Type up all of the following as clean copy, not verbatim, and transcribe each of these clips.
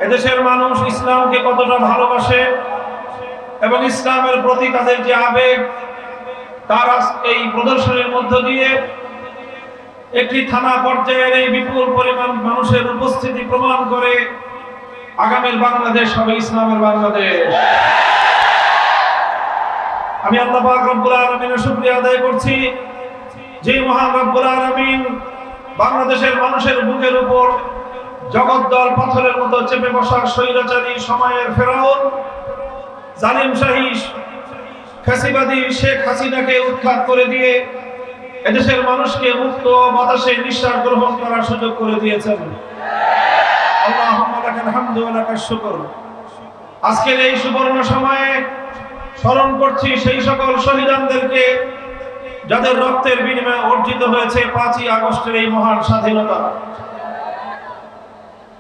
এদেশের মানুষ ইসলামকে কতটা ভালোবাসে এবং ইসলামের প্রতি তাদের যে আবেগ, তার এই প্রদর্শনের মধ্য দিয়ে একটি থানা পর্যায়ের এই বিপুল পরিমাণ মানুষের উপস্থিতি প্রমাণ করে আগামীর বাংলাদেশ হবে ইসলামের বাংলাদেশ। আমি আল্লাহ পাক রব্বুল আলামিনের শুকরিয়া আদায় করছি, যে মহান রব্বুল আলামিন বাংলাদেশের মানুষের বুকের উপর জগদ্দল পাথরের মতো চেপে বসা স্বৈরাচারী সময়ের ফেরাউন, জালিম শাহী ফ্যাসিবাদী শেখ হাসিনাকে উৎখাত করে দিয়ে এদেশের মানুষকে মুক্ত বাতাসে নিঃশ্বাস গ্রহণ করার সুযোগ করে দিয়েছেন। আল্লাহুম্মা লাকাল হামদু ওয়া লাকাশ শুকর। আজকের এই সুবর্ণ সময়ে স্মরণ করছি সেই সকল শহীদদেরকে যাদের রক্তের বিনিময়ে অর্জিত হয়েছে 5ই আগস্টের এই মহান স্বাধীনতা।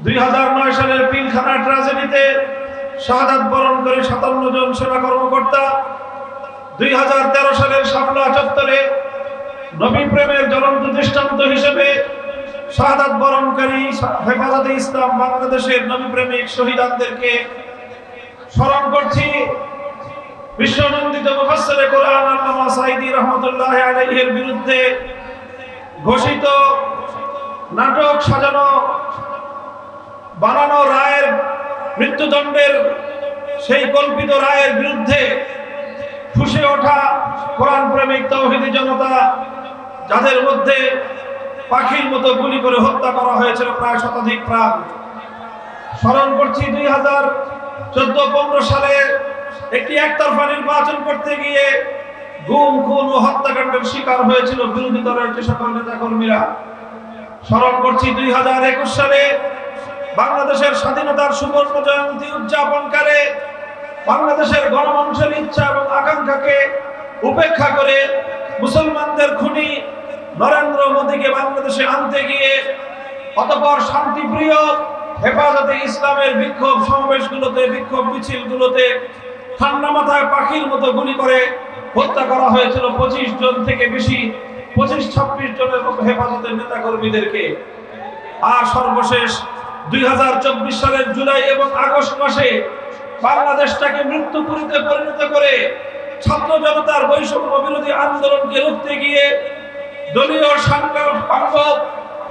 2009 সালের পিলখানা ট্র্যাজেডিতে শাহাদাত বরণ করে 57 জন সেনা কর্মকর্তা, 2013 সালের শাপলা চত্বরে নবী প্রেমের জ্বলন্ত দৃষ্টান্ত হিসেবে শাহাদাত বরণকারী হেফাজতে ইসলাম বাংলাদেশের নবী প্রেমিক শহীদদেরকে স্মরণ করছি। বিশ্বনন্দিত মুফাসসিরে কোরআন আল্লামা সাঈদী রাহমাতুল্লাহি আলাইহির বিরুদ্ধে ঘোষিত নাটক সাজানো বানানো রায়ের মৃত্যুদণ্ডের সেই কল্পিত রায়ের বিরুদ্ধে ফুঁসে ওঠা কোরআন প্রেমিক তাওহীদি জনতা, যাদের মধ্যে পাখির মতো গুলি করে হত্যা করা হয়েছিল প্রায় শতাধিক প্রাণ। স্মরণ করছি 2014-15 সালে একটি একতরফা নির্বাচন করতে গিয়ে গুম, খুন ও হত্যাকাণ্ডের শিকার হয়েছিল বিরোধী দলের যে সকল নেতাকর্মীরা। স্মরণ করছি 2021 সালে বাংলাদেশের স্বাধীনতার সুবর্ণ জয়ন্তী উদযাপনকালে বাংলাদেশের গণমানুষের ইচ্ছা এবং আকাঙ্ক্ষাকে উপেক্ষা করে মুসলমানদের খুনি নরেন্দ্র মোদীকে বাংলাদেশে আনতে গিয়ে অতঃপর শান্তিপ্রিয় হেফাজতে ইসলামের বিক্ষোভ সমাবেশগুলোতে, বিক্ষোভ মিছিলগুলোতে ঠান্ডা মাথায় পাখির মতো গুলি করে হত্যা করা হয়েছিল 25 জন থেকে বেশি, 25-26 জনের মতো হেফাজতের নেতাকর্মীদেরকে। আর সর্বশেষ 2024 সালের জুলাই এবং আগস্ট মাসে বাংলাদেশটাকে মৃত্যুপুরীতে পরিণত করে ছাত্র জনতার বৈষম্য বিরোধী আন্দোলনকে রুখতে গিয়ে দলীয় সংগ্রাম,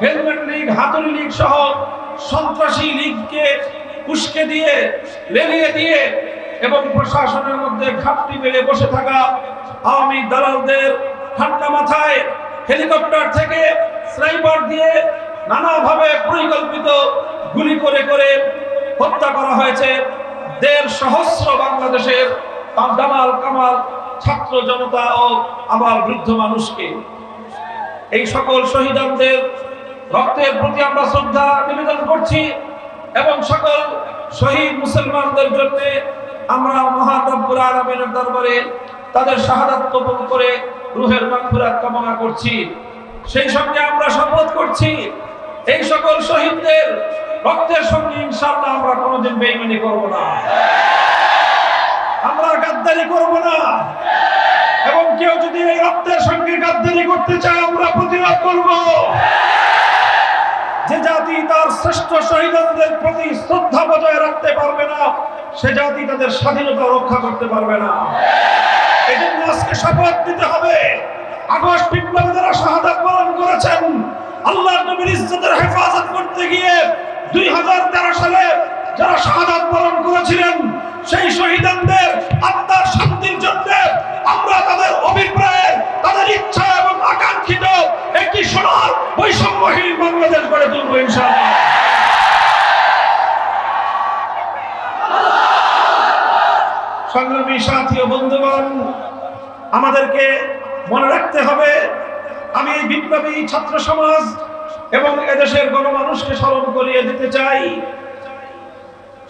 হেলমেট লীগ, হাতুড়ি লীগ সহ সন্ত্রাসী লীগকে উস্কে দিয়ে, লেলিয়ে দিয়ে এবং প্রশাসনের মধ্যে ঘাপটি মেরে বসে থাকা আওয়ামী দালালদের ঠান্ডা মাথায় হেলিকপ্টার থেকে স্নাইপার দিয়ে নানাভাবে পরিকল্পিত গুলি করে করে হত্যা করা হয়েছে 1.5 সহস্র বাংলাদেশের দামাল কামাল ছাত্র জনতা ও আবার বৃদ্ধ মানুষকে। এই সকল শহীদদের রক্তের প্রতি আমরা শ্রদ্ধা নিবেদন করছি এবং সকল শহীদ মুসলমানদের জন্য আমরা মহান রব্বুল আলামিনের দরবারে তাদের শাহাদাত কবুল করে রূহের মাগফিরাত কামনা করছি। সেই সঙ্গে আমরা শপথ করছি এই সকল শহীদদের রক্তের সঙ্গে ইনশাআল্লাহ আমরা কোনোদিন বেঈমানি করব না, আমরা গাদ্দারি করব না, এবং কেউ যদি এই রক্তের সঙ্গে গাদ্দারি করতে চায় আমরা প্রতিবাদ করব। যে জাতি তার শ্রেষ্ঠ শহীদদের প্রতি শ্রদ্ধা বজায় রাখতে পারবে না, সে জাতি তাদের স্বাধীনতা রক্ষা করতে পারবে না। এজন্য আজকে শপথ নিতে হবে, আগস্ট বিপ্লবে যারা শাহাদাত বরণ করেছেন, আল্লাহর নবীর ইজ্জতের হেফাজত করতে গিয়ে 2013 সালে যারা শাহাদাত বরণ করেছিলেন, সেই শহীদদের আত্মার শান্তির জন্য আমরা তাদের অভিপ্রায়ে, তাদের ইচ্ছা এবং আকাঙ্ক্ষিত একটি সোনার বৈষম্যহীন বাংলাদেশ গড়ে তুলব ইনশাআল্লাহ। সংগ্রামী সাথী ও বন্ধুগণ, আমাদেরকে মনে রাখতে হবে, আমি এই বিপ্লবী ছাত্র সমাজ এবং এদেশের গণমানুষকে স্মরণ করিয়ে দিতে চাই,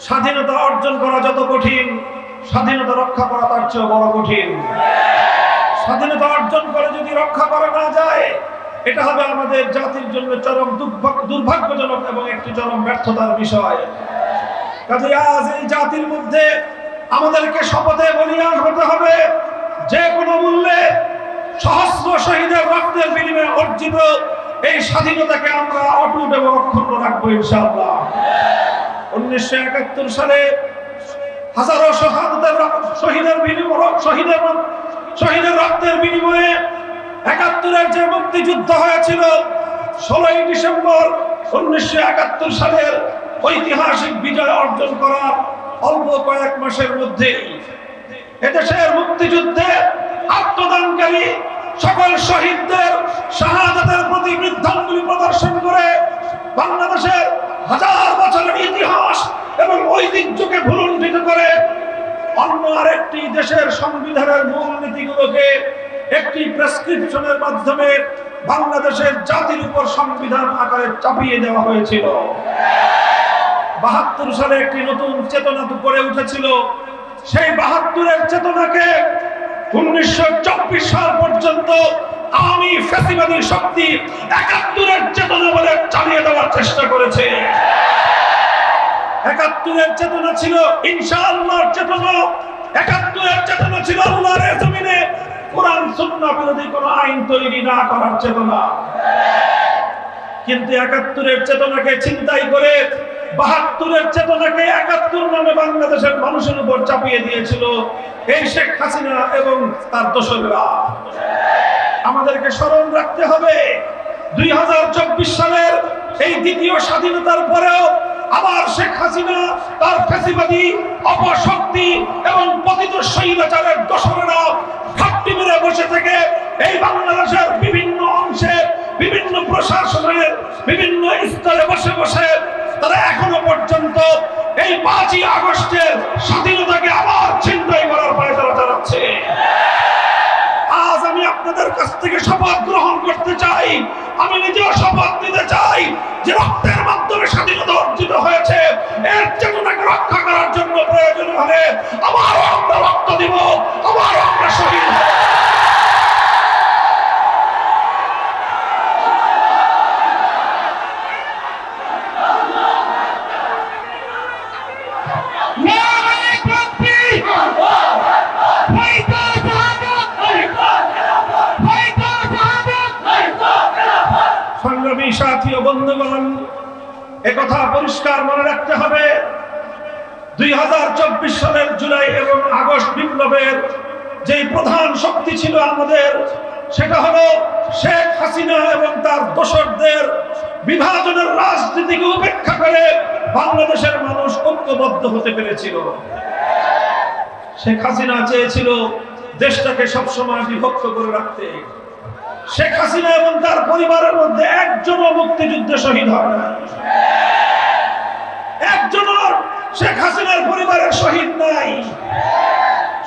স্বাধীনতা অর্জন করা যত কঠিন, স্বাধীনতা রক্ষা করা তার চেয়ে বড় কঠিন। স্বাধীনতা অর্জন করে যদি রক্ষা করা না যায়, এটা হবে আমাদের জাতির জন্য চরম দুর্ভাগ্যজনক এবং একটি চরম ব্যর্থতার বিষয়। কাজে আজ এই জাতির মধ্যে আমাদেরকে শপথে বলিয়ান হতে হবে, যে কোনো মূল্যে সহস্র শহীদের রক্তের বিনিময়ে অর্জিত এই স্বাধীনতাকে আমরা অটুট এবং অক্ষুণ্ণ রাখবো ইনশাআল্লাহ। অন্য 1971 সালে হাজারো শহীদের রক্তের বিনিময়ে 71-এর যে মুক্তিযুদ্ধ হয়েছিল, 16ই ডিসেম্বর 1971 সালের ঐতিহাসিক বিজয় অর্জন করার অল্প কয়েক মাসের মধ্যেই এদেশের মুক্তিযুদ্ধে আত্মদানকারী সকল শহীদদের শাহাদাতের প্রতি শ্রদ্ধাঞ্জলি প্রদর্শন করে বাংলাদেশের হাজার বছরের ইতিহাস এবং ঐতিহ্যকে ভুলুণ্ঠিত করে অন্য আরেকটি দেশের সংবিধানের মূলনীতিগুলোকে একটি প্রেসক্রিপশনের মাধ্যমে বাংলাদেশের জাতির উপর সংবিধান আকারে চাপিয়ে দেওয়া হয়েছিল। 72 সালে একটি নতুন চেতনা গড়ে উঠেছিল। সেই 72-এর চেতনাকে 1924 সাল পর্যন্ত আওয়ামী ফ্যাসিবাদী শক্তি 71-এর চেতনা বলে চালিয়ে দেওয়ার চেষ্টা করেছে। 71-এর চেতনা ছিল ইনশাআল্লাহর চেতনা, 71-এর চেতনা ছিল আল্লাহর জমিনে কোরআন সুন্নাহ বিরোধী কোনো আইন তৈরি না করার চেতনা। কিন্তু 71-এর চেতনাকে ছিনতাই করে 72-এর চেতনাকে 71 নামে বাংলাদেশের মানুষের উপর চাপিয়ে দিয়েছিল এই শেখ হাসিনা এবং তার দোসররা। আমাদেরকে স্মরণ রাখতে হবে 2024 সালের এই দ্বিতীয় স্বাধীনতার পরেও আবার শেখ হাসিনা তার ফ্যাসিবাদী অপশক্তি এবং পতিত স্বৈরাচারের দোসররা ঘাপটি মেরে বসে থেকে এই বাংলাদেশের বিভিন্ন অংশে বিভিন্ন প্রশাসনের বিভিন্ন স্তরে বসে বসে তারা এখনো পর্যন্ত এই 5ই আগস্টের স্বাধীনতাকে আবার ছিনতাই করার পায়তারা চালাচ্ছে। আজ আমি আপনাদের কাছ থেকে শপথ গ্রহণ করতে চাই, আমি নিজেও শপথ নিতে চাই যে রক্তের মাধ্যমে স্বাধীনতা অর্জিত হয়েছে, এর চেতনাকে রক্ষা করার জন্য প্রয়োজন হলে আবারও আমরা রক্ত দিব, আবারও আমরা শহীদ হব। সংগ্রামী সাথী ও বন্ধুগণ, একথা পরিষ্কার মনে রাখতে হবে 2024 সালের জুলাই এবং আগস্ট বিপ্লবের যেই প্রধান শক্তি ছিল আমাদের, সেটা হলো শেখ হাসিনা এবং তার দোসরদের বিভাজনের রাজনীতিকে উপেক্ষা করে বাংলাদেশের মানুষ ঐক্যবদ্ধ হতে পেরেছিল। শেখ হাসিনা চেয়েছিল দেশটাকে সবসময় বিভক্ত করে রাখতে। শেখ হাসিনা এবং তার পরিবারের মধ্যে একজনও মুক্তিযুদ্ধে শহীদ হয় না, একজনও শেখ হাসিনার পরিবারের শহীদ নাই।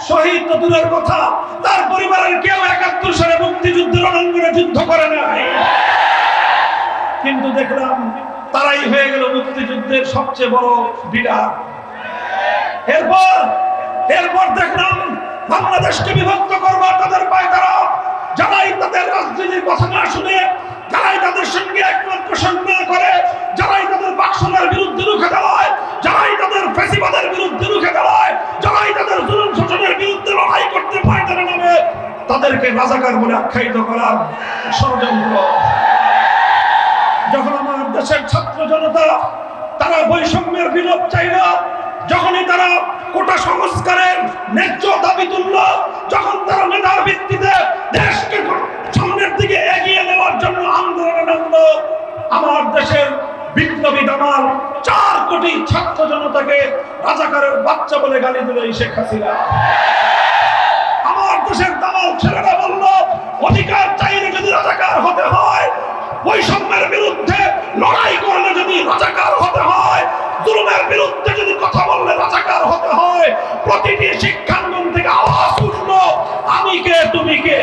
শহীদ তো দূরের কথা, তার পরিবারের কেউ 71 সালে মুক্তিযুদ্ধের রণাঙ্গনে যুদ্ধ করে নাই। কিন্তু দেখলাম তারাই হয়ে গেল মুক্তিযুদ্ধের সবচেয়ে বড় লিডার। এরপর দেখলাম বাংলাদেশকে বিভক্ত করবার তাদের পায়তারা, যারাই তাদের রাজনীতির কথা না শুনে, যারাই তাদের সঙ্গে একমত পোষণ না করে, যারাই তাদের বাকশালের বিরুদ্ধে রুখে দাঁড়ায়, যারাই তাদের ফ্যাসিবাদের বিরুদ্ধে রুখে দাঁড়ায়, যারাই তাদের জুলুম শোষণের বিরুদ্ধে লড়াই করতে পায়তারা নামে, তাদেরকে রাজাকার বলে আখ্যায়িত করার ষড়যন্ত্র। যখন আমার দেশের ছাত্র জনতা তারা বৈষম্যের বিলোপ চাইল, যখনই তারা কোটা সংস্কারের ন্যায্য দাবি তুলল, যখন তারা মেধার ভিত্তিতে দেশকে সামনের দিকে এগিয়ে নেওয়ার জন্য আন্দোলনে নামলো, আমার দেশের বিপ্লবী দামাল 4 কোটি ছাত্র জনতাকে রাজাকারের বাচ্চা বলে গালি দিল এই শেখ হাসিনা। আমার দেশের দামাল ছেলেরা বলল, অধিকার চাইলে যদি রাজাকার হতে হয়, বৈষম্যের বিরুদ্ধে লড়াই করলে যদি রাজাকার হতে হয়, জুলুমের বিরুদ্ধে যদি কথা বললে রাজাকার হতে হয়, প্রতিটি শিক্ষাঙ্গন থেকে আওয়াজ উঠলো, আমি কে তুমি কে।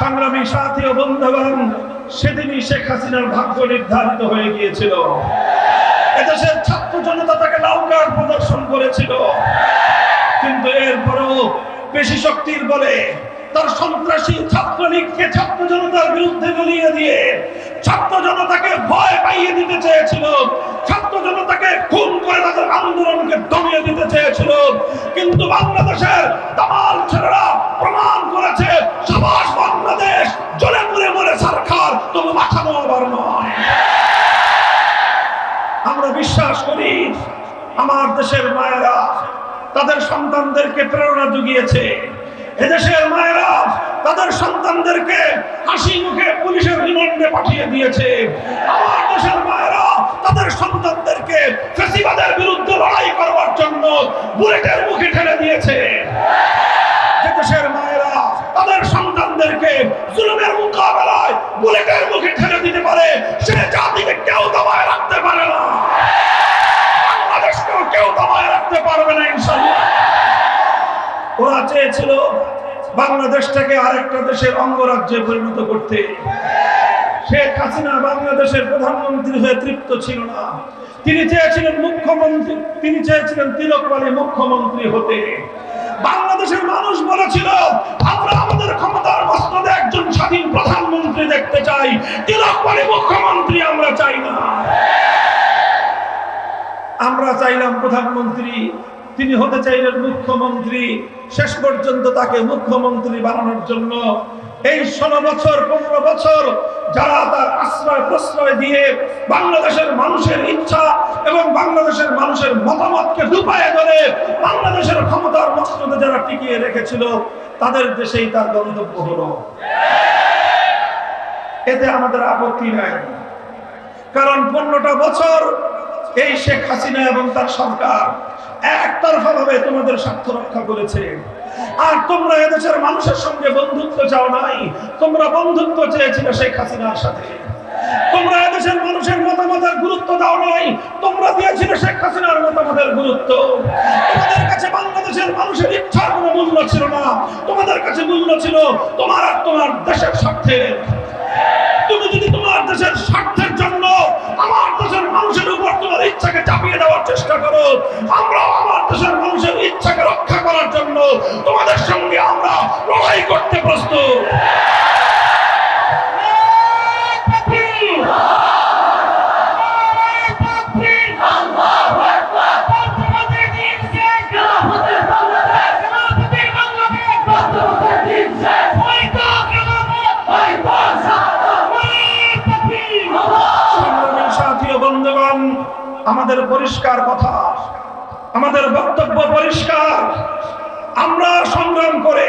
সংগ্রামী সাথী ও বন্ধুগণ, সেদিনই শেখ হাসিনার ভাগ্য নির্ধারিত হয়ে গিয়েছিল। এদেশের ছাত্র জনতা তাকে লাল কার্ড প্রদর্শন করেছিল, কিন্তু এরপরেও পেশি শক্তির বলে তার সন্ত্রাসী ছাত্রলীগকে ছাত্র জনতার বিরুদ্ধে গলিয়ে দিয়ে ছাত্র জনতাকে ভয় পাইয়ে দিতে চেয়েছিল, ছাত্র জনতাকে খুন করে তাদের আন্দোলনকে দমিয়ে দিতে চেয়েছিল। কিন্তু বাংলাদেশের দামাল ছেলেরা প্রমাণ করেছে, সাবাস বাংলাদেশ, জ্বলে পুড়ে মরে সরকার, তবু মাথা আমার দেশের মায়েরা তাদের সন্তানদেরকে প্রেরণা জুগিয়েছে। এদেশের মায়েরা তাদের সন্তানদেরকে হাসি মুখে পুলিশের রিমান্ডে পাঠিয়ে দিয়েছে। আমার দেশের মায়েরা তাদের সন্তানদেরকে ফ্যাসিবাদের বিরুদ্ধে লড়াই করবার জন্য বুলেটের মুখে ঠেলে দিয়েছে। যে দেশের মায়েরা তাদের সন্তানদেরকে জুলুমের মোকাবেলায় বুলেটের মুখে ঠেলে দিতে পারে, সে জাতিকে কেউ দমায় রাখতে পারে না। বাংলাদেশকেও কেউ দমায় রাখতে পারবে না ইনশাআল্লাহ। ওরা চেয়েছিল বাংলাদেশটাকে আরেকটা দেশের অঙ্গরাজ্যে পরিণত করতে। শেখ হাসিনা বাংলাদেশের প্রধানমন্ত্রী হয়ে তৃপ্ত ছিল না। তিনি চেয়েছিলেন মুখ্যমন্ত্রী, তিনি চেয়েছিলেন তিলকমালী মুখ্যমন্ত্রী হতে। বাংলাদেশের মানুষ বলেছিল, আমরা আমাদের ক্ষমতার মস্তদে একজন স্বাধীন প্রধানমন্ত্রী দেখতে চাই, তিলকমালী মুখ্যমন্ত্রী আমরা চাই না। আমরা চাইলাম প্রধানমন্ত্রী, তিনি হতে চাইলেন মুখ্যমন্ত্রী। শেষ পর্যন্ত তাকে মুখ্যমন্ত্রী বানানোর জন্য এই 16 বছর 15 বছর যারা তার আশ্রয় প্রশ্রয় দিয়ে বাংলাদেশের মানুষের ইচ্ছা এবং বাংলাদেশের মানুষের মতামতকে ডুবায়ে ধরে বাংলাদেশের ক্ষমতার মস্তদে যারা টিকিয়ে রেখেছিল, তাদের দেশেই তার গন্তব্য হলো। এতে আমাদের আপত্তি নাই, কারণ 15টা বছর এই শেখ হাসিনা এবং তার সরকার একতরফা ভাবে তোমাদের স্বার্থ রক্ষা করেছে। আর তোমরা এদেশের মানুষের সঙ্গে বন্ধুত্ব চাও নাই, তোমরা বন্ধুত্ব চেয়েছিলে শেখ হাসিনার সাথে। তোমরা এদেশের মানুষের মতামতের গুরুত্ব দাও নাই, তোমরা দিয়েছিলে শেখ হাসিনার মতামতের গুরুত্ব। তোমাদের কাছে বাংলাদেশের মানুষের ইচ্ছার কোনো মূল্য ছিল না, তোমাদের কাছে মূল্য ছিল তোমার আর তোমার দেশের স্বার্থের। তুমি যদি তোমার দেশের স্বার্থের জন্য আমার দেশের মানুষের উপর তোমার ইচ্ছাকে চাপিয়ে দেওয়ার চেষ্টা করো, আমরা আমার দেশের মানুষের ইচ্ছাকে রক্ষা করার জন্য তোমাদের সঙ্গে আমরা লড়াই করতে প্রস্তুত। বন্ধুগণ, আমাদের পরিষ্কার কথা, আমাদের বক্তব্য পরিষ্কার। আমরা সংগ্রাম করে,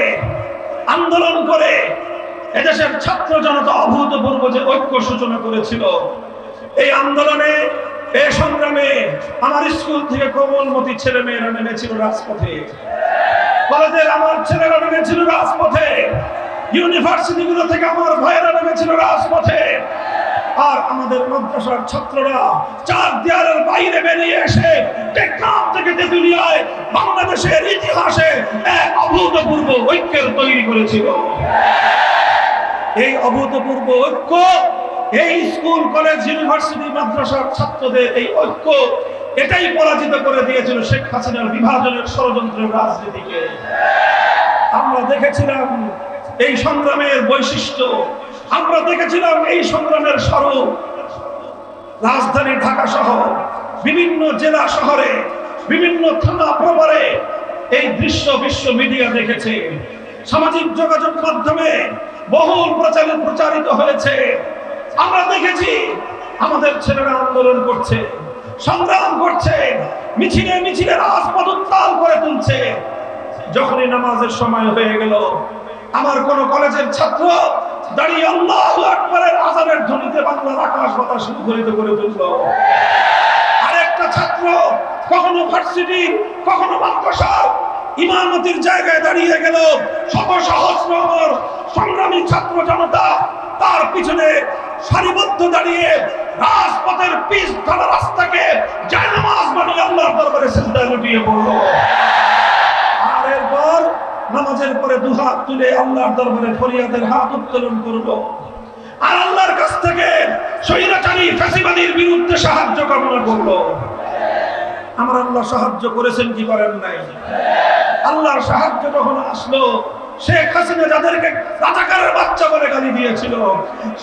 আন্দোলন করে এদেশের ছাত্র জনতা অভূতপূর্ব যে ঐক্য সূচনা করেছিল, এই আন্দোলনে, এই সংগ্রামে আমার স্কুল থেকে কোমলমতি ছেলে মেয়েরা নেমেছিল রাজপথে, কলেজের আমার ছেলেরা নেমেছিল রাজপথে, ইউনিভার্সিটিগুলো থেকে আমার ভাইয়েরা নেমেছিল রাজপথে। আর আমাদের মাদ্রাসার ছাত্ররা চার দেয়ালের বাইরে বেরিয়ে এসে টেকনাফ থেকে তেঁতুলিয়ায় বাংলাদেশের ইতিহাসে এক অভূতপূর্ব ঐক্যের তৈরি করেছিল। এই অভূতপূর্ব ঐক্য, এই স্কুল কলেজ ইউনিভার্সিটি মাদ্রাসার ছাত্রদের এই ঐক্য, এটাই পরাজিত করে দিয়েছিল শেখ হাসিনার বিভাজনের ষড়যন্ত্রের রাজনীতিকে। আমরা দেখেছিলাম এই সংগ্রামের বৈশিষ্ট্য, আমরা দেখেছিলাম এই সংগ্রামের স্বরূপ। রাজধানী ঢাকা সহ বিভিন্ন জেলা শহরে, বিভিন্ন থানা প্রভারে এই দৃশ্য বিশ্ব মিডিয়া দেখেছে, সামাজিক যোগাযোগ মাধ্যমে বহুল প্রচারিত হয়েছে। আমরা দেখেছি আমাদের ছেলেরা আন্দোলন করছে, সংগ্রাম করছে, মিছিলে মিছিলে রাজপথ উত্তাল করে তুলছে। যখনই নামাজের সময় হয়ে গেল, আমার কোন কলেজের ছাত্র দাঁড়িয়ে আল্লাহু আকবারের আযানের ধ্বনিতে বাংলার আকাশ বাতাস মুখরিত করে তুলল। আরেকটা ছাত্র কখনো ভার্সিটি, কখনো মাদ্রাসার ইমামতির জায়গায় দাঁড়িয়ে গেল। শত সহস্র আমার সংগ্রামী ছাত্র জনতা তার পিছনে সারিবদ্ধ দাঁড়িয়ে রাজপথের পিচ ঢালা রাস্তাকে জায়নামাজ বানিয়ে আল্লাহর দরবারে সিজদায় লুটিয়ে পড়ল। আর এরপর নামাজের পরে দুহাত তুলে আল্লাহর দরবারে ফরিয়াদের হাত উত্তোলন করলো আর আল্লাহর কাছ থেকে স্বৈরাচারী ফ্যাসিবাদীর বিরুদ্ধে সাহায্য কামনা করলো। আমার আল্লাহ সাহায্য করেছেন কি করেন নাই? আল্লাহর সাহায্য যখন আসলো, শেখ হাসিনা যাদেরকে রাজাকারের বাচ্চা বলে গালি দিয়েছিল,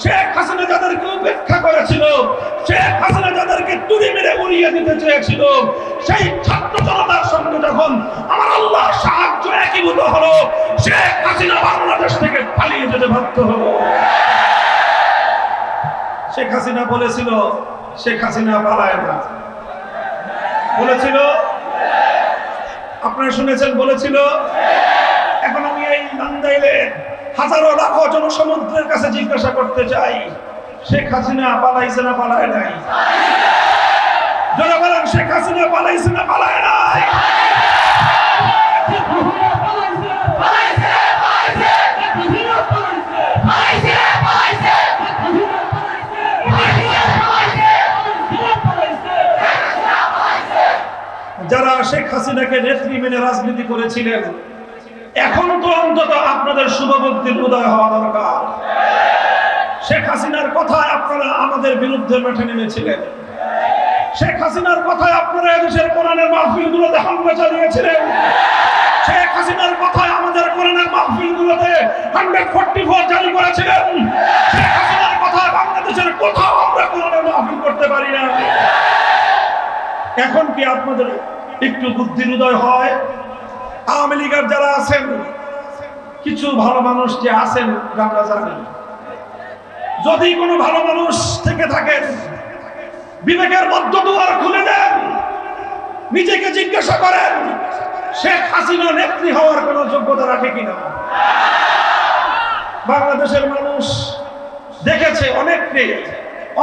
শেখ হাসিনা যাদেরকে উপেক্ষা করেছিল, শেখ হাসিনা যাদেরকে তুড়ি মেরে উড়িয়ে দিতে চেয়েছিল, সেই ছাত্র জনতার সঙ্গে যখন আমার আল্লাহর সাহায্য একীভূত হলো, শেখ হাসিনা বাংলাদেশ থেকে পালিয়ে যেতে বাধ্য হলো। শেখ হাসিনা বলেছিল শেখ হাসিনা পালায় না, বলেছিল? আপনারা শুনেছেন বলেছিল? এখন আমি এই নান্দাইলে হাজারো লাখো জনসমুদ্রের কাছে জিজ্ঞাসা করতে চাই, শেখ হাসিনা পালাইছে না পালায় নাই? যারা বলেন শেখ হাসিনা পালাইছে না পালায় নাই? যারা শেখ হাসিনাকে নেত্রী মেনে রাজনীতি করেছিলেন, এখন তো অন্তত আপনাদের শুভবুদ্ধির উদয় হওয়া দরকার। শেখ হাসিনার কথায় আপনারা আমাদের বিরুদ্ধে মাঠে নেমেছিলেন। শেখ হাসিনার কথায় আপনারা এদেশের কোরআনের মাহফিলগুলোতে হামলা চালিয়েছিলেন। শেখ হাসিনার কথায় আমাদের কোরআনের মাহফিলগুলোতে 144 জারি করেছিলেন। শেখ হাসিনার কথায় বাংলাদেশের কোথাও আমরা কোরআনের মাহফিল করতে পারি না। এখন কি আপনাদের একটু বুদ্ধির উদয় হয়? আওয়ামী লীগের যারা আছেন, কিছু ভালো মানুষ যে আছেন আমরা জানি, যদি কোনো ভালো মানুষ থেকে থাকেন, বিবেকের মধ্য দুয়ার খুলে দেন, নিজেকে জিজ্ঞাসা করেন শেখ হাসিনা নেত্রী হওয়ার কোন যোগ্যতা রাখে কিনা। বাংলাদেশের মানুষ দেখেছে,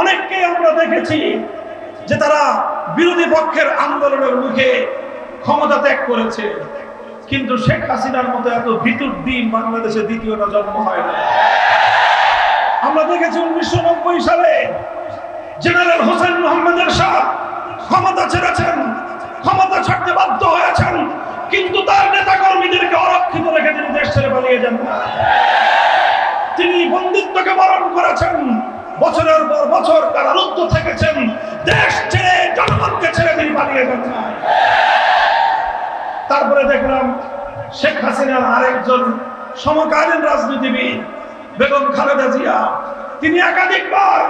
অনেককে আমরা দেখেছি যে তারা বিরোধী পক্ষের আন্দোলনের মুখে ক্ষমতা ত্যাগ করেছে, কিন্তু শেখ হাসিনার মতো এত ভিতুর দিন বাংলাদেশে দ্বিতীয়টা জন্ম হয় না। আমরা দেখেছি 1990 সালে জেনারেল হোসেন মোহাম্মদ এরশাদ ক্ষমতা ছেড়েছেন, ক্ষমতা ছাড়তে বাধ্য হয়েছেন, কিন্তু তার নেতা কর্মীদেরকে অরক্ষিত রেখে তিনি দেশ ছেড়ে পালিয়ে যান না। তিনি বন্দিত্বকে বরণ করেছেন, বছরের পর বছর কারারুদ্ধ থেকেছেন, দেশ ছেড়ে জনগণকে ছেড়ে তিনি পালিয়ে যান না। তারপরে দেখলাম শেখ হাসিনার আরেকজন সমকালীন রাজনীতিবিদ বেগম খালেদা জিয়া, তিনি একাধিকবার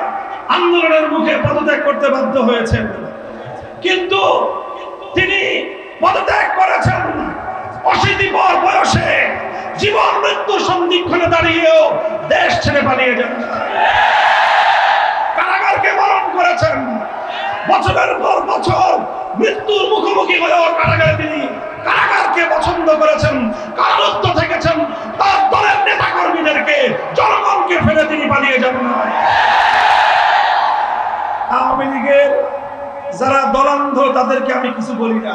আন্দোলনের মুখে পদত্যাগ করতে বাধ্য হয়েছেন, কিন্তু তিনি পদত্যাগ করেছেন 80 পর বয়সে, জীবন মৃত্যু সন্ধিক্ষণে দাঁড়িয়েও দেশ ছেড়ে পালিয়ে যান। কারাগারকে বরণ করেছেন, বছরের পর বছর মৃত্যুর মুখোমুখি হয়েও কারাগারে তিনি কারাগারকে পছন্দ করেছেন, কারারুদ্ধ থেকেছেন, তার দলের নেতা কর্মীদেরকে জনগণকে ফেলে তিনি পালিয়ে যান না। আওয়ামী লীগের যারা দলান্ধ তাদেরকে আমি কিছু বলি না।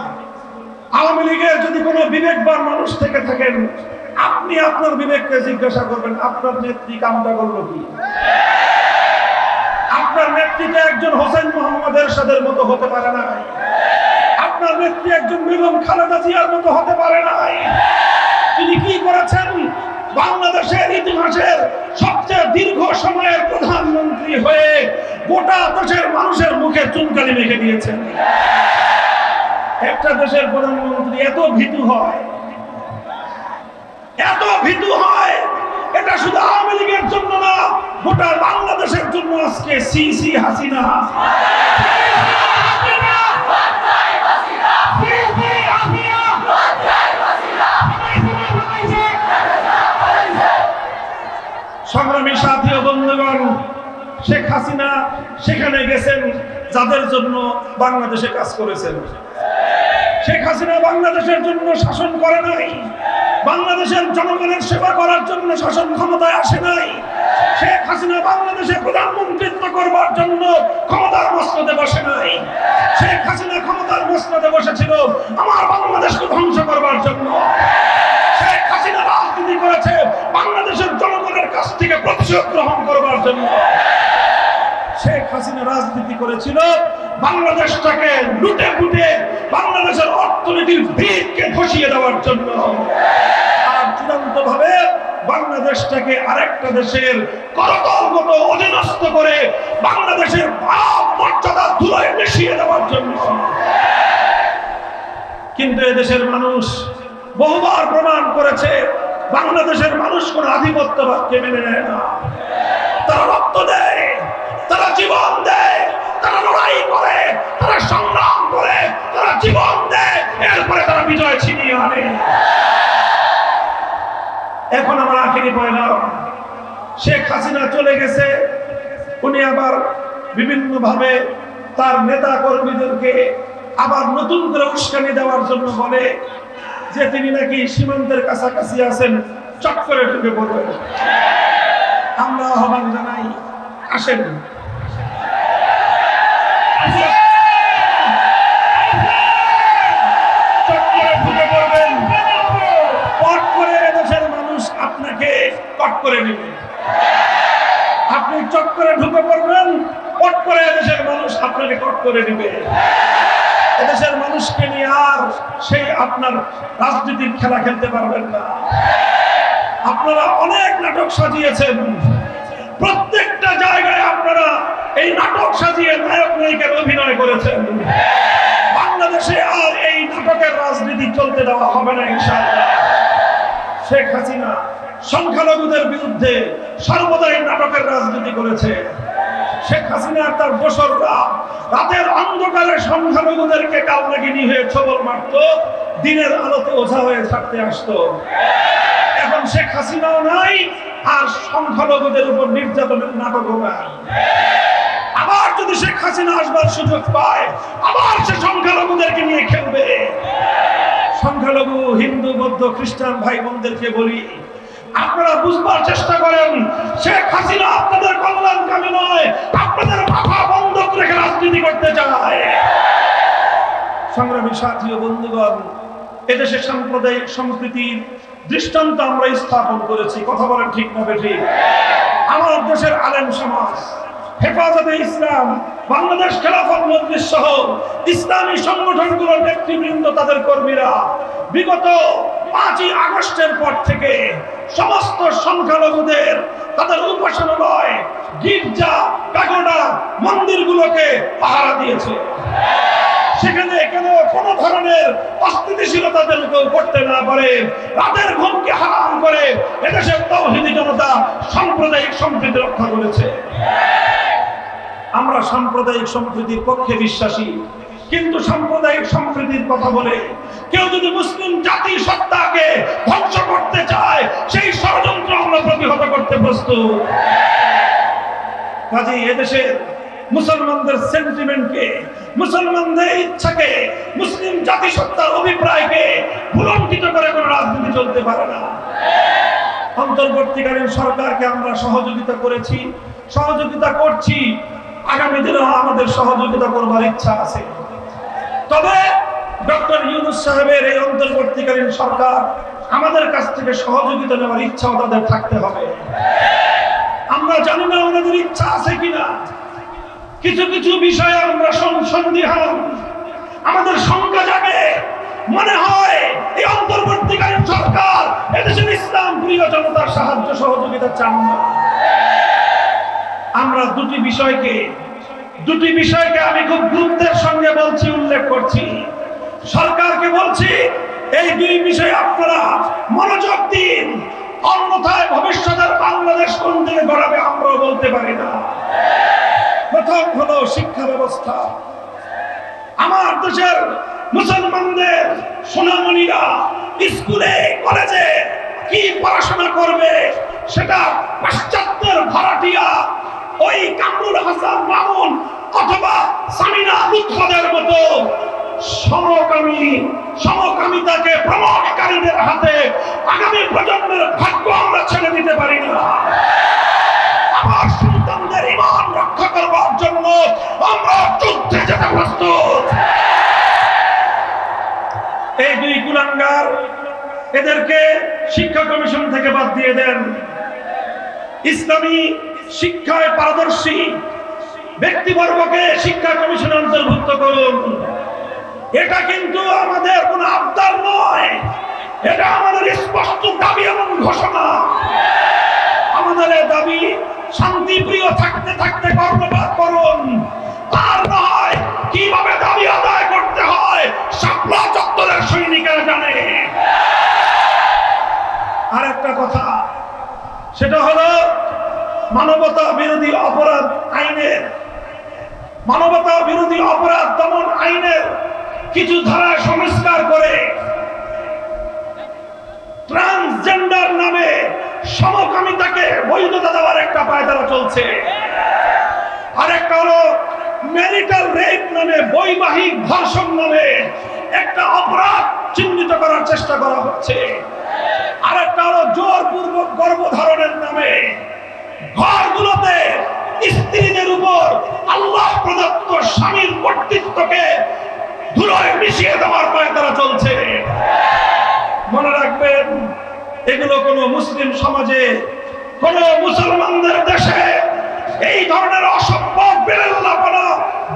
আওয়ামী লীগের যদি কোনো বিবেকবান মানুষ থেকে থাকেন, আপনি আপনার বিবেককে জিজ্ঞাসা করবেন আপনার নেত্রী কামটা করলো কি? আপনার নেত্রীতে একজন হোসেন মোহাম্মদ এরশাদের মতো হতে পারে না, আপনার নেত্রী একজন বেগম খালেদা জিয়ার মতো হতে পারে না। তিনি কি করেছেন? বাংলাদেশের ইতিহাসের সবচেয়ে দীর্ঘ সময়ের প্রধানমন্ত্রী হয়ে গোটা দেশের মানুষের মুখে চুনকালি মেখে দিয়েছেন। একটা দেশের প্রধানমন্ত্রী এত ভীতু হয়, এত ভীতু হয়, এটা শুধু আওয়ামী লীগের জন্য না, গোটা বাংলাদেশের জন্য আজকে সিসি হাসিনা। সংগ্রামী সাথী ও বন্ধুগণ, শেখ হাসিনা সেখানে গেছেন যাদের জন্য বাংলাদেশে কাজ করেছেন। শেখ হাসিনা বাংলাদেশের জন্য শাসন করে নাই, বাংলাদেশের জনগণের সেবা করার জন্য শাসন ক্ষমতায় আসে নাই। শেখ হাসিনা বাংলাদেশে প্রধানমন্ত্রিত্ব করবার জন্য ক্ষমতার মসনদে বসে নাই। শেখ হাসিনা ক্ষমতার মসনদে বসেছিল আমার বাংলাদেশকে ধ্বংস করবার জন্য। শেখ হাসিনা রাজনীতি করেছে বাংলাদেশের জনগণের কাছ থেকে প্রতিশোধ গ্রহণ করবার জন্য। শেখ হাসিনা রাজনীতি করেছিল বাংলাদেশটাকে লুটে ফুটে বাংলাদেশের অর্থনীতির ভিতকে ধসিয়ে দেওয়ার জন্য, আর চূড়ান্ত ভাবে বাংলাদেশটাকে আরেকটা দেশের করতলগত অধীনস্থ করে বাংলাদেশের ভাব মর্যাদা ধুলোয় মিশিয়ে দেওয়ার জন্য। কিন্তু এদেশের মানুষ বহুবার প্রমাণ করেছে বাংলাদেশের মানুষ কোন আধিপত্যবাদকে মেনে নেয় না। তারা রক্ত দেয়, তারা জীবন দেয়, তারা লড়াই করে, তারা সংগ্রাম করে, তারা জীবন দেয়, এরপরে তারা বিজয় ছিনিয়ে আনে। এখন আমার আখেরি পয়গাম, শেখ হাসিনা চলে গেছে, উনি আবার বিভিন্ন ভাবে তার নেতা কর্মীদেরকে আবার নতুন করে উস্কানি দেওয়ার জন্য বলে যে তিনি নাকি সীমান্তের কাছাকাছি আছেন, চট করে ঢুকে পড়বেন। আমরা আহ্বান জানাই, আসেন, চট করে ঢুকে পড়বেন। পট করে এদেশের মানুষ আপনাকে কট করে নেবে। আপনি চট করে ঢুকে পড়বেন, পট করে এদেশের মানুষ আপনাকে কট করে নেবে। এদেশের মানুষকে নিয়ে আর সেই আপনার রাজনীতির খেলা খেলতে পারবেন না। আপনারা অনেক নাটক সাজিয়েছেন, প্রত্যেকটা জায়গায় আপনারা এই নাটক সাজিয়ে নায়ক নায়িকার অভিনয় করেছেন। বাংলাদেশে আর এই নাটকের রাজনীতি চলতে দেওয়া হবে না ইনশাআল্লাহ। শেখ হাসিনা সংখ্যালঘুদের বিরুদ্ধে সর্বদাই নাটকের রাজনীতি করেছে। শেখ হাসিনা তার দোসররা রাতের অন্ধকারে সংখ্যালঘুদেরকে কালনাগিনী হয়ে ছবল মারত, দিনের আলোতে ওঝা হয়ে থাকতে আসতো। এখন শেখ হাসিনাও নাই, আর সংখ্যালঘুদের উপর নির্যাতনের নাটকও নাই। আবার যদি শেখ হাসিনা আসবার সুযোগ পায়, আবার সে সংখ্যালঘুদেরকে নিয়ে খেলবে। সংখ্যালঘু হিন্দু বৌদ্ধ খ্রিস্টান ভাই বোনদেরকে বলি, আপনারা বুঝবার চেষ্টা করেন, শেখ হাসিনা আপনাদের কল্যাণকামী নয়, আপনাদের মাথা বন্ধক রেখে রাজনীতি করতে চায়। সংগ্রামী সাথী ও বন্ধুগণ, এদেশে সাম্প্রদায়িক সম্প্রীতির দৃষ্টান্ত আমরা স্থাপন করেছি। কথা বলেন ঠিক না বেঠিক? আমার দেশের আলেম সমাজ, হেফাজতে ইসলাম, বাংলাদেশ খেলাফত মজলিস সহ ইসলামী সংগঠনগুলোর নেতৃবৃন্দ, তাদের কর্মীরা বিগত 5ই আগস্টের পর থেকে সমস্ত সংখ্যালঘুদের তাদের উপাসনালয়, গির্জা, প্যাগোডা, মন্দিরগুলোকে পাহারা দিয়েছে। সেখানে কোনো ধরনের অস্থিতিশীলতা যেন কেউ করতে না পারে, রাতের ঘুমকে হারাম করে এদেশের তাওহীদি জনতা সাম্প্রদায়িক সম্প্রীতি রক্ষা করেছে। আমরা সাম্প্রদায়িক সম্প্রীতির পক্ষে বিশ্বাসী, কিন্তু সাম্প্রদায়িক সম্প্রীতির কথা বলে কেউ যদি মুসলিম জাতি সত্তাকে ধ্বংস করতে চায়, সেই ষড়যন্ত্র আমরা প্রতিহত করতে প্রস্তুত। কাজেই এদেশের মুসলমানদের সেন্টিমেন্টকে, মুসলমানদের ইচ্ছাকে, মুসলিম জাতিসত্তার অভিপ্রায়কে ভুলণ্ঠিত করে কোনো রাজনীতি চলতে পারে না। অন্তর্বর্তীকালীন সরকারকে আমরা সহযোগিতা করেছি, সহযোগিতা করছি, আগামী দিনেও আমাদের সহযোগিতা করবার ইচ্ছা আছে। তবে ডক্টর ইউনূস সাহেবের এই অন্তর্বর্তীকালীন সরকার আমাদের কাছ থেকে সহযোগিতা নেওয়ার ইচ্ছাও তাদের থাকতে হবে। আমরা জানি না ওনাদের ইচ্ছা আছে কিনা, কিছু কিছু বিষয়ে আমরা সন্দিহান, আমাদের শঙ্কা জাগে। মনে হয় এই অন্তর্বর্তীকালীন সরকার এদেশের ইসলাম প্রিয় জনতার সাহায্য সহযোগিতা চান না। আমরা দুটি বিষয়কে আমি খুব গুরুত্বের সঙ্গে বলছি, উল্লেখ করছি। সরকারকে বলছি, এই দুই বিষয়ে আপনারা মনোযোগ দিন, অন্যথায় ভবিষ্যতের বাংলাদেশ কোন দিকে গড়াবে আমরাও বলতে পারি না। প্রথম হলো শিক্ষা ব্যবস্থা। আমার দেশের মুসলমানদের সোনামণিরা স্কুলে কলেজে কি পড়াশোনা করবে, সেটা পাশ্চাত্যের ভাড়াটিয়া ওই কামরুল হাসান মামুন অথবা সামিনা লুৎফাদের মতো সমকামিতাকে প্রমোটকারীদের হাতে আগামী প্রজন্মের ভাগ্য আমরা ছেড়ে দিতে পারি না। আমার সন্তানদের ঈমান রক্ষা করবার জন্য আমরা যুদ্ধে যেতে প্রস্তুত। এই দুই কুলাঙ্গার, এদেরকে শিক্ষা কমিশন থেকে বাদ দিয়ে দেন। ইসলামী শিক্ষায় পারদর্শী ব্যক্তিবর্গকে শিক্ষা কমিশনে অন্তর্ভুক্ত করুন। এটা কিন্তু আমাদের কোনো আবদার নয়, এটা আমাদের স্পষ্ট দাবি এবং ঘোষণা। আমাদের দাবি, শান্তিপ্রিয় থাকতে থাকতে কর্ণপাত করুন। তার নয় কিভাবে দাবি আদায় করতে হয় শাপলা চত্বরের সৈনিকেরা জানে। আর একটা কথা, সেটা হলো মানবতা বিরোধী অপরাধ দমন আইনের কিছু ধারা সংস্কার করে ট্রান্সজেন্ডার নামে সমকামিতাকে বৈধতা দেওয়ার একটা পায়তারা চলছে। আর একটা হলো ম্যারিটাল রেপ নামে, বৈবাহিক ধর্ষণ নামে একটা অপরাধ চিহ্নিত করার চেষ্টা করা হচ্ছে। আরেকটা হলো জোরপূর্বক গর্ভধারণের নামে ঘরগুলোতে স্ত্রীদের উপর আল্লাহ প্রদত্ত স্বামীর কর্তৃত্বকে ধুলোয় মিশিয়ে দেওয়ার পায়তারা চলছে। মনে রাখবেন, এগুলো কোনো মুসলিম সমাজে, কোন মুসলমানদের দেশে এই ধরনের অসভ্য বেরেল্লাপনা,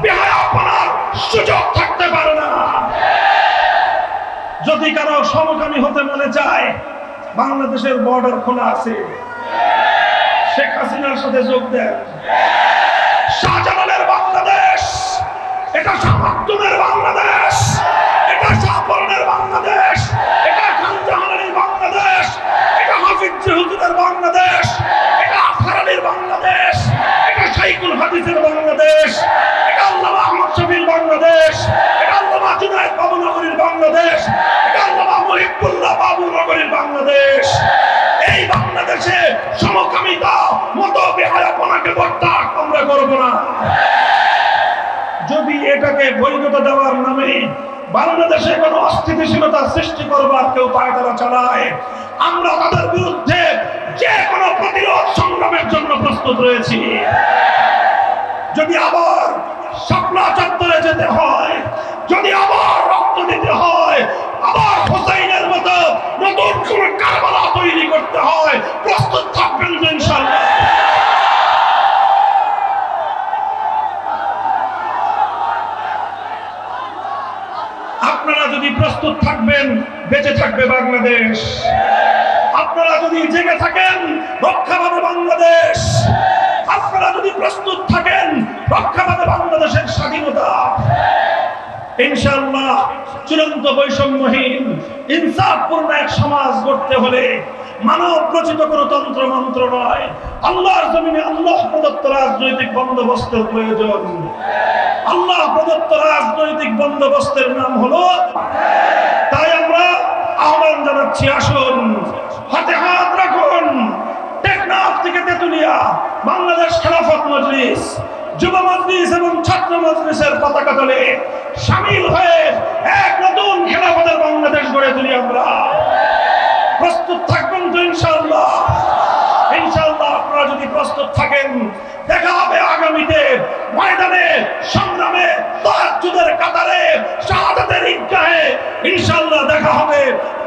বেহায়াপনার সুযোগ থাকতে পারে না। যদি কারো সমকামী হতে মনে চায়, বাংলাদেশের বর্ডার খোলা আছে, শেখ হাসিনার সাথে যোগ দেন। শাহজালালের বাংলাদেশ, এটা শাহ মাকদুমের বাংলাদেশ, এটা শাহপরানের বাংলাদেশ, এটা খানজাহানের বাংলাদেশ, এটা হাফিজ হুজুরের বাংলাদেশ, এটা আফসার আলীর বাংলাদেশ, এটা শাইখুল হাদিসের বাংলাদেশ, এটা আল্লামা আহমদ শফির বাংলাদেশ, এটা আল্লামা জুনায়েদ বাবুনগরীর বাংলাদেশ, এটা আল্লামা মুহিবুল্লাহ বাবুনগরীর বাংলাদেশ। এই বাংলাদেশে সমকামিতা, মত বেহায়াপনাকে বরদাস্ত আমরা করব না। যদি এটাকে বৈধতা দেওয়ার নামে বাংলাদেশে কোনো অস্থিতিশীলতা সৃষ্টি করবার কেউ পায়তারা চালায়, আমরা তাদের বিরুদ্ধে যে কোনো প্রতিরোধ সংগ্রামের জন্য প্রস্তুত রয়েছি। যদি আবার শাপলা চত্বরে যেতে হয়, যদি আবার রক্ত দিতে হয়, আবার হুসাইনের মতো নতুন কোন কারবালা তৈরি করতে হয়, প্রস্তুত থাকবেন তো ইনশাআল্লাহ। আপনারা যদি প্রস্তুত থাকবেন, বেঁচে থাকবে বাংলাদেশ। আপনারা যদি জেগে থাকেন, রক্ষা পাবে বাংলাদেশ। আপনারা যদি প্রস্তুত থাকেন, রক্ষা পাবে বাংলাদেশের স্বাধীনতা। ইনশাআল্লাহ চূড়ান্ত বৈষম্যহীন ইনসাফপূর্ণ এক সমাজ গড়তে হলে মানব রচিত কোনো তন্ত্র মন্ত্র নয়, আল্লাহর জমিনে আল্লাহ প্রদত্ত রাজনৈতিক বন্দোবস্তের প্রয়োজন। আল্লাহ প্রদত্ত রাজনৈতিক বন্দোবস্তের নাম হলো, তাই আমরা আহ্বান জানাচ্ছি, আসুন হাতে হাত রাখুন। টেকনাফ থেকে তেতুলিয়া বাংলাদেশ খেলাফত মজলিস, যুব মজলিস এবং ছাত্র মজলিসের পতাকা তলে শামিল হয়ে এক নতুন খেলাফতের বাংলাদেশ গড়ে তুলি আমরা। প্রস্তুত থাকবেন তো ইনশাআল্লাহ? ইনশাআল্লাহ আপনারা যদি প্রস্তুত থাকেন, দেখা হবে আগামীতে ময়দানে, সংগ্রামে, তাহাজ্জুদের কাতারে, শাহাদাতের ঈদগাহে। ইনশাআল্লাহ দেখা হবে,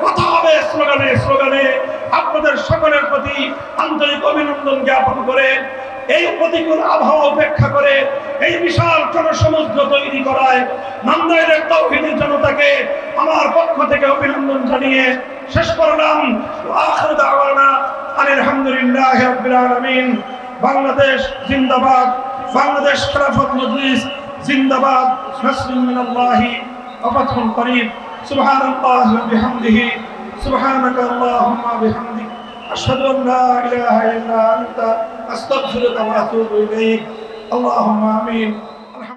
কথা হবে স্লোগানে স্লোগানে। আপনাদের সকলের প্রতি আন্তরিক অভিনন্দন জ্ঞাপন করে, এই প্রতিকূল আবহাওয়া উপেক্ষা করে এই বিশাল জনসমুদ্র তৈরি করায় নান্দাইলের তাওহীদি জনতাকে আমার পক্ষ থেকে অভিনন্দন জানিয়ে শেষ করলাম। আখিরু দাওয়ানা আলহামদুলিল্লাহি রাব্বিল আলামিন। বাংলাদেশ জিন্দাবাদ, বাংলাদেশ খেলাফত মজলিস জিন্দাবাদ। নাসরুম মিনাল্লাহি ওয়া ফাতহুন করিব। সুবহানাল্লাহি ওয়া বিহামদিহি, সুবহানাকা আল্লাহুম্মা বিহামদিক, আশহাদু আন লা ইলাহা ইল্লা আনতা আস্তাগফিরুকা ওয়া আতুবু ইলাইক। আল্লাহুম্মা আমিন।